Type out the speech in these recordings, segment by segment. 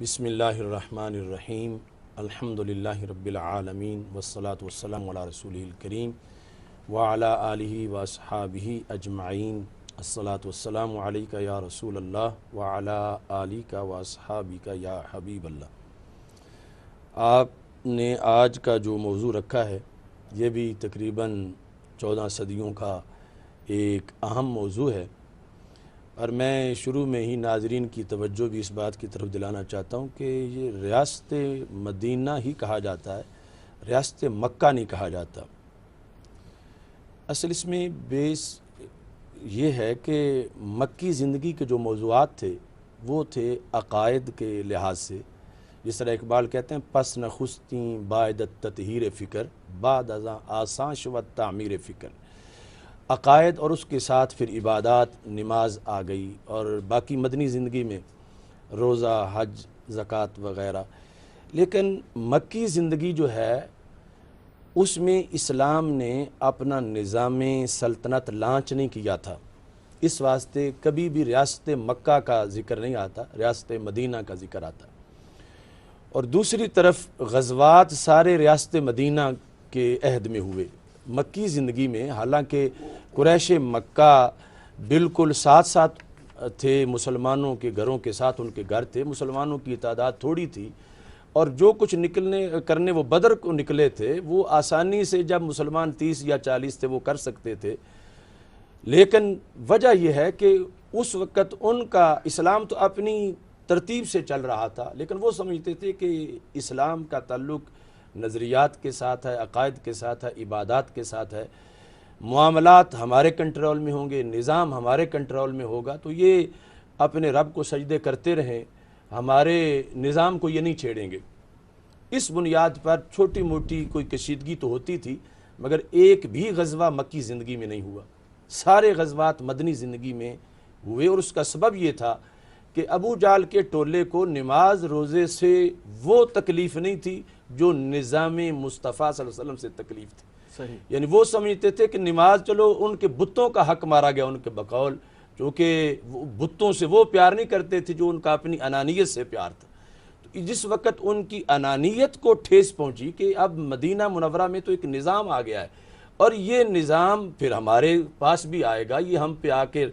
بسم اللہ الرحمن الرحیم الحمدللہ رب العالمین والصلاة والسلام علی رسولہ الکریم وعلی آلہ واصحابہ اجمعین الصلاة والسلام علیکہ یا رسول اللہ وعلی آلہ واصحابہ یا حبیب اللہ۔ آپ نے آج کا جو موضوع رکھا ہے یہ بھی تقریباً 14 صدیوں کا ایک اہم موضوع ہے، اور میں شروع میں ہی ناظرین کی توجہ بھی اس بات کی طرف دلانا چاہتا ہوں کہ یہ ریاست مدینہ ہی کہا جاتا ہے، ریاست مکہ نہیں کہا جاتا۔ اصل اس میں بیس یہ ہے کہ مکی زندگی کے جو موضوعات تھے وہ تھے عقائد کے لحاظ سے، جس طرح اقبال کہتے ہیں پس نخستیں باعدت تطہیر فکر بعد ازاں آسانش و تعمیر فکر۔ عقائد اور اس کے ساتھ پھر عبادات، نماز آ گئی، اور باقی مدنی زندگی میں روزہ، حج، زکوٰۃ وغیرہ۔ لیکن مکی زندگی جو ہے اس میں اسلام نے اپنا نظام سلطنت لانچ نہیں کیا تھا، اس واسطے کبھی بھی ریاست مکہ کا ذکر نہیں آتا، ریاست مدینہ کا ذکر آتا۔ اور دوسری طرف غزوات سارے ریاست مدینہ کے عہد میں ہوئے۔ مکی زندگی میں حالانکہ قریش مکہ بالکل ساتھ ساتھ تھے، مسلمانوں کے گھروں کے ساتھ ان کے گھر تھے، مسلمانوں کی تعداد تھوڑی تھی، اور جو کچھ کرنے وہ بدر کو نکلے تھے وہ آسانی سے جب مسلمان 30 یا 40 تھے وہ کر سکتے تھے۔ لیکن وجہ یہ ہے کہ اس وقت ان کا اسلام تو اپنی ترتیب سے چل رہا تھا، لیکن وہ سمجھتے تھے کہ اسلام کا تعلق نظریات کے ساتھ ہے، عقائد کے ساتھ ہے، عبادات کے ساتھ ہے، معاملات ہمارے کنٹرول میں ہوں گے، نظام ہمارے کنٹرول میں ہوگا، تو یہ اپنے رب کو سجدے کرتے رہیں، ہمارے نظام کو یہ نہیں چھیڑیں گے۔ اس بنیاد پر چھوٹی موٹی کوئی کشیدگی تو ہوتی تھی، مگر ایک بھی غزوہ مکی زندگی میں نہیں ہوا، سارے غزوات مدنی زندگی میں ہوئے۔ اور اس کا سبب یہ تھا کہ ابو جہل کے ٹولے کو نماز روزے سے وہ تکلیف نہیں تھی جو نظام مصطفیٰ صلی اللہ علیہ وسلم سے تکلیف تھی۔ صحیح۔ یعنی وہ سمجھتے تھے کہ نماز چلو ان کے بتوں کا حق مارا گیا ان کے بقول، چونکہ بتوں سے وہ پیار نہیں کرتے تھے جو ان کا اپنی انانیت سے پیار تھا۔ تو جس وقت ان کی انانیت کو ٹھیس پہنچی کہ اب مدینہ منورہ میں تو ایک نظام آ گیا ہے، اور یہ نظام پھر ہمارے پاس بھی آئے گا، یہ ہم پہ آ کے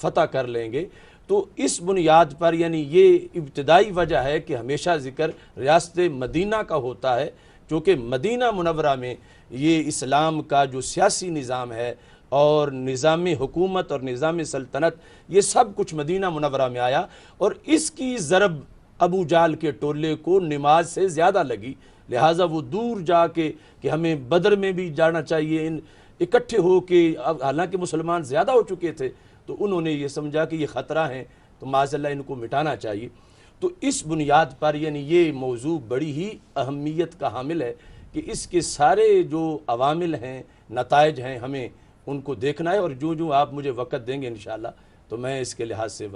فتح کر لیں گے، تو اس بنیاد پر یعنی یہ ابتدائی وجہ ہے کہ ہمیشہ ذکر ریاست مدینہ کا ہوتا ہے، کیونکہ مدینہ منورہ میں یہ اسلام کا جو سیاسی نظام ہے اور نظام حکومت اور نظام سلطنت یہ سب کچھ مدینہ منورہ میں آیا، اور اس کی ضرب ابو جہل کے ٹولے کو نماز سے زیادہ لگی، لہٰذا وہ دور جا کے کہ ہمیں بدر میں بھی جانا چاہیے، اکٹھے ہو کے، حالانکہ مسلمان زیادہ ہو چکے تھے تو انہوں نے یہ سمجھا کہ یہ خطرہ ہیں تو معاذ اللہ ان کو مٹانا چاہیے۔ تو اس بنیاد پر یعنی یہ موضوع بڑی ہی اہمیت کا حامل ہے کہ اس کے سارے جو عوامل ہیں، نتائج ہیں، ہمیں ان کو دیکھنا ہے، اور جو آپ مجھے وقت دیں گے انشاءاللہ تو میں اس کے لحاظ سے